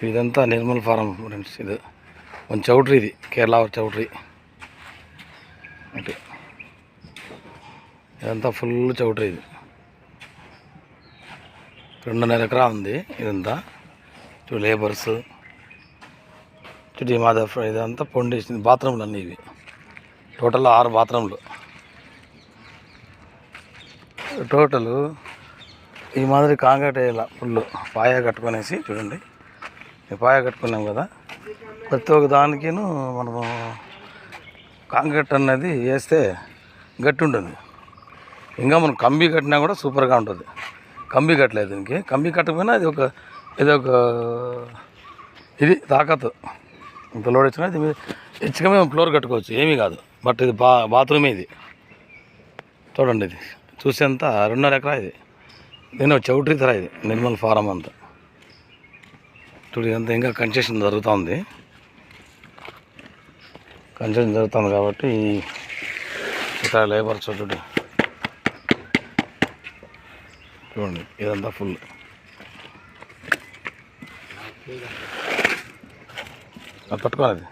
ఇదంతా Nirmal form friends. ఇది ఒక చౌటరీ, ఇది కేరళ చౌటరీ అంటే ఇదంతా ఫుల్ చౌటరీ. ఇది 2.5 ఎకరా ఉంది. ఇదంతా చూడు లేబర్స్ చుట్టూ మాధవ్. ఇదంతా ఫౌండేషన్ బాత్రూమ్లు అన్నీ ఇవి. టోటల్ 6 బాత్రూమ్లు టోటలు. ఈ మాదిరి కాంక్రీట్ వేయాల ఫుల్ పాయ కట్టుకునేసి. చూడండి ఈ పాయ కట్టుకున్నాం కదా, ప్రతి ఒక్క దానికిను మనము కాంక్రీట్ అనేది వేస్తే గట్టి ఉంటుంది. ఇంకా మనం కంబి కట్టినా కూడా సూపర్గా ఉంటుంది. కంబి కట్టలేదు దీనికి. కంబి కట్టకపోయినా ఇది తాకత్తు. ఇంత లోడ్ వచ్చినా ఇది హెచ్చుగా మేము ఫ్లోర్ కట్టుకోవచ్చు, ఏమీ కాదు. బట్ ఇది బాత్రూమే. ఇది చూడండి, ఇది చూసేంత 2.5 ఎకరా. ఇది నేను చౌటరీ తర. ఇది నిర్మల్ ఫారం అంతా చూడు. ఇదంతా ఇంకా కన్స్ట్రక్షన్ జరుగుతుంది. కన్స్ట్రక్షన్ జరుగుతుంది కాబట్టి ఇక్కడ లేబర్స్ చూడండి. ఇదంతా ఫుల్ పట్టుకోవాలి.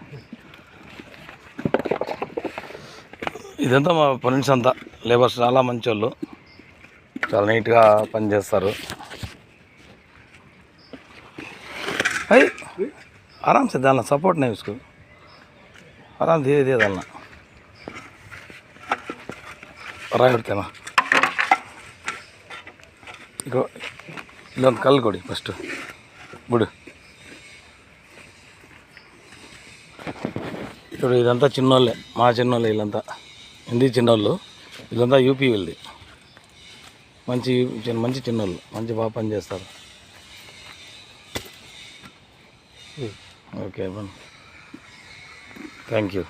ఇదంతా మా ఫ్రెండ్స్ అంతా లేబర్స్ చాలా మంచి వాళ్ళు, చాలా నీట్గా పనిచేస్తారు. అయ్యి आराम से डालना, सपोर्ट नहीं उसको, आराम धीरे धीरे डालना. राय उठतेना इल्ल कल कोड़ी फस्ट बुड़ చూడు. ఇదంతా చిన్నోళ్ళే, మా చిన్నోళ్ళే వీళ్ళంతా. హిందీ చిన్నోళ్ళు వీళ్ళంతా యూపీ వీళ్ళది. మంచి చిన్నోళ్ళు, మంచి బాగా పనిచేస్తారు. Okay, thank you.